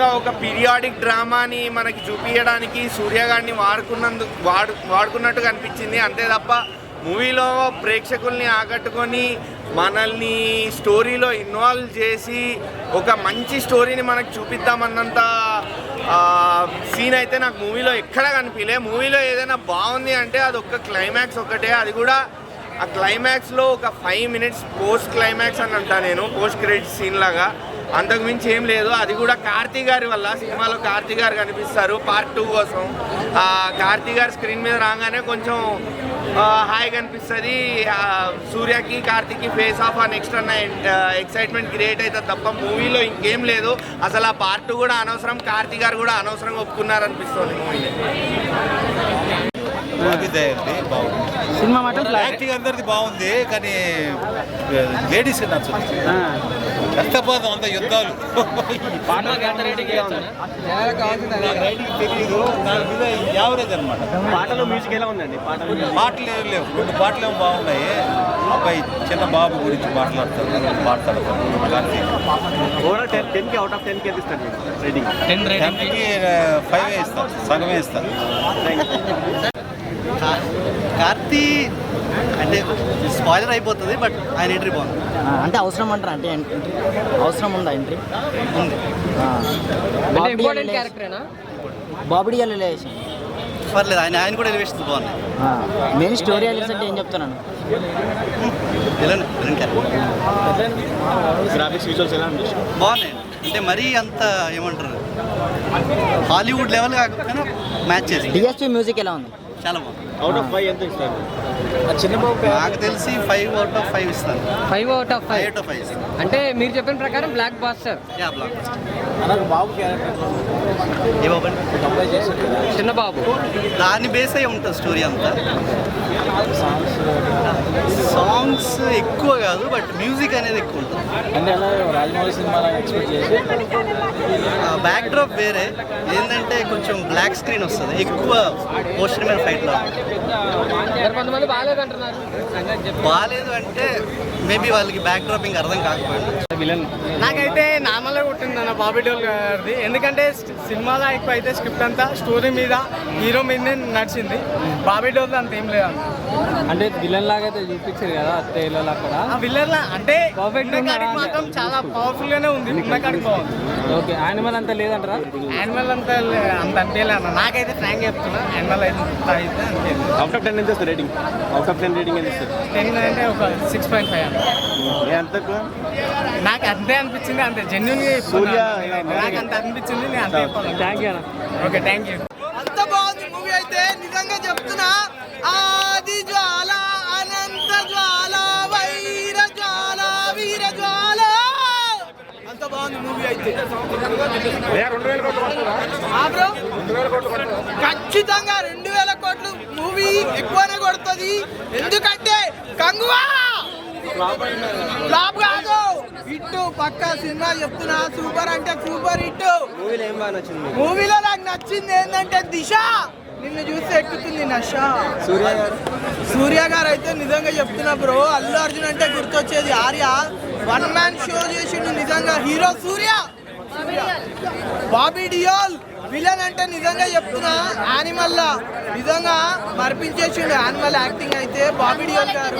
నిజంగా ఒక పీరియాడిక్ డ్రామాని మనకి చూపించడానికి సూర్య గారిని వాడుకున్నట్టుగా అనిపించింది. అంతే తప్ప మూవీలో ప్రేక్షకుల్ని ఆకట్టుకొని మనల్ని స్టోరీలో ఇన్వాల్వ్ చేసి ఒక మంచి స్టోరీని మనకు చూపిద్దామన్నంత సీన్ అయితే నాకు మూవీలో ఎక్కడా కనిపించలే. మూవీలో ఏదైనా బాగుంది అంటే అది ఒక్క క్లైమాక్స్ ఒకటే, అది కూడా ఆ క్లైమాక్స్లో ఒక 5 minutes పోస్ట్ క్లైమాక్స్ అని అంటా నేను, పోస్ట్ క్రెడిట్ సీన్ లాగా, అంతకు మించి ఏం లేదు. అది కూడా కార్తీ గారి వల్ల. సినిమాలో కార్తీ గారు కనిపిస్తారు Part 2 కోసం. కార్తీ గారు స్క్రీన్ మీద రాగానే కొంచెం హాయిగా అనిపిస్తుంది. సూర్యకి కార్తీకి ఫేస్ ఆఫ్ నెక్స్ట్ అన్న ఎక్సైట్మెంట్ క్రియేట్ అవుతుంది తప్ప మూవీలో ఇంకేం లేదు. అసలు ఆ Part 2 కూడా అనవసరం, కార్తీ గారు కూడా అనవసరంగా ఒప్పుకున్నారు అనిపిస్తుంది మూవీని. సినిమా మాత్రం యాక్టింగ్ అందరిది బాగుంది, కానీ లేడీస్ నచ్చుతుంది. కష్టపోతాం అంత యుద్ధాలు. తెలియదు, దాని మీద యావరేజ్ అనమాట. పాటలు మ్యూజిక్ ఎలా ఉందండి? పాటలు ఏం లేవు, 2 పాటలు ఏమో బాగున్నాయి. అబ్బాయి చిన్న బాబు గురించి మాట్లాడతారు. ఓవరాల్ 10కి అవుట్ ఆఫ్ 10కి ఇస్తాను రేటింగ్. 10కి 5 ఇస్తాను, సగమే ఇస్తాను. కార్తీ అంటే స్పాయిలర్ అయిపోతుంది, బట్ ఆయన ఎంట్రీ బాగుంది. అంటే అవసరం అంటారా? అంటే అవసరం ఉందా ఎంట్రీ? ఉంది. బాబీ ఎలివేషన్ పర్లేదు, ఆయన కూడా ఎలివేషన్స్ బాగున్నాయి. మెయిన్ స్టోరీ ఎలివేషన్ అంటే ఏం చెప్తున్నాను? గ్రాఫిక్స్ విజువల్స్ ఎలా అనిపిస్తుంది? బాగున్నాయి. అంటే మరీ అంత ఏమంటారు, హాలీవుడ్ లెవెల్ కాకపోయినా మ్యాచ్ చేసి. డిఎస్పీ మ్యూజిక్ ఎలా ఉంది? చాలా బాగుంది. అవుట్ ఆఫ్ 5 ఎంత ఇస్తారు? నాకు తెలిసి 5 out of 5 ఇస్తాను. 5 out of 5 ఇస్తాను. అంటే మీరు చెప్పిన ప్రకారం బ్లాక్ బాస్టర్. బాబు క్యారెక్టర్ చిన్న బాబు దాన్ని బేస్ అయ్యి ఉంటుంది స్టోరీ అంతా. సాంగ్స్ ఎక్కువ కాదు, బట్ మ్యూజిక్ అనేది ఎక్కువ ఉంటుంది. అంటే అలా రాజమౌళి సినిమా ఎక్స్పెక్ట్ చేసి బ్యాక్ డ్రాప్ వేరే ఏంటంటే కొంచెం బ్లాక్ స్క్రీన్ వస్తుంది, ఎక్కువ పోస్టర్ మీద ఫైట్లో. కొంతమంది బాగాలేదంటున్నారు. బాగాలేదు అంటే మేబీ వాళ్ళకి బ్యాక్ డ్రాప్ ఇంకా అర్థం కాకపోయింది. విలన్ నాకైతే నార్మల్గా కొట్టింది అన్న బాబీ డోల్ గారిది. ఎందుకంటే సినిమాలో ఎక్కువ అయితే స్క్రిప్ట్ అంతా స్టోరీ మీద, హీరో మీదనే నడిచింది. బాబీ డోల్ అంత ఏం లేదు. అంటే విలన్ లాగా అయితే చూపించారు కదా ట్రైలర్ అక్కడ. ఆ విల్లర్లా అంటే పర్ఫెక్ట్ మాత్రం చాలా పవర్ఫుల్ గానే ఉంది. ఉన్నకాడికి బాగుంది. ఓకే, యానిమల్ అంతా లేదంటారా? యానిమల్ అంతా అంత అంతేలే అన్న. నాకైతే ఫ్రాంక్ చెప్తున్నా, యానిమల్ అయితే అంతే. అవుట్ ఆఫ్ 10 ఎంత ఇస్తారు రేటింగ్? అవుట్ ఆఫ్ 10 రేటింగ్ ఎంత ఇస్తారు? 10 అంటే ఒక 6.5 అన్న. ఎంతకు? నాకు అంతే అనిపించింది, అంతే జెన్యున్గా సూర్య నాకు అంత అనిపించింది, నేను అంతే చెప్పాను. థ్యాంక్ యూ అన్న. Okay, thank you. అంత బాగుంది మూవీ అయితే, నిజంగా చెప్తున్నా. ఆది జ్వాల, అనంత జ్వాల, వైర జ్వాల, వీర జ్వాల, అంత బాగుంది మూవీ అయితే. బ్రో ఖచ్చితంగా 2000 కోట్లు మూవీ ఎక్కువనే కొడుతుంది. ఎందుకంటే కంగువా ఫ్లాప్ కాదు, హిట్ పక్కా సినిమా చెప్తున్నా. సూపర్ అంటే సూపర్ హిట్. మూవీలో నాకు నచ్చింది ఏంటంటే దిశ, నిన్ను చూస్తే ఎక్కుతుంది నష. సూర్య గారు అయితే నిజంగా చెప్తున్నా బ్రో, అల్లు అర్జున్ అంటే గుర్తొచ్చేది ఆర్య. 1 man షో చేసిండు నిజంగా హీరో సూర్య. బాబీ డియోల్ విలన్ అంటే నిజంగా చెప్తున్నా యానిమల్ లా నిజంగా మర్పించేసిండు. యానిమల్ యాక్టింగ్ అయితే బాబీ డియోల్ గారు.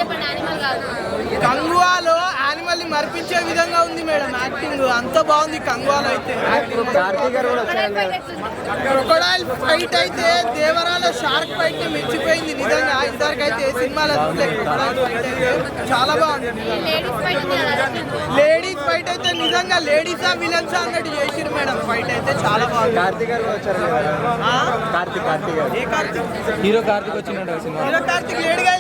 కంగువాలో యానిమల్ ని మర్పించే విధంగా ఉంది మేడం యాక్టింగ్, అంత బాగుంది కంగువాలో అయితే. క్రొకొడైల్ ఫైట్ అయితే దేవరాల షార్క్ ఫైట్ ని మించిపోయింది నిజంగా. ఇంతవరకైతే ఏ సినిమాలో చాలా బాగుంది. లేడీస్ ఫైట్ అయితే నిజంగా లేడీసా విలన్స్ అన్నట్టు చేసిరు మేడం. ఫైట్ అయితే చాలా బాగుంది. హీరో కార్తిక్ వచ్చినట్టు హీరో కార్తిక్ లేడుగా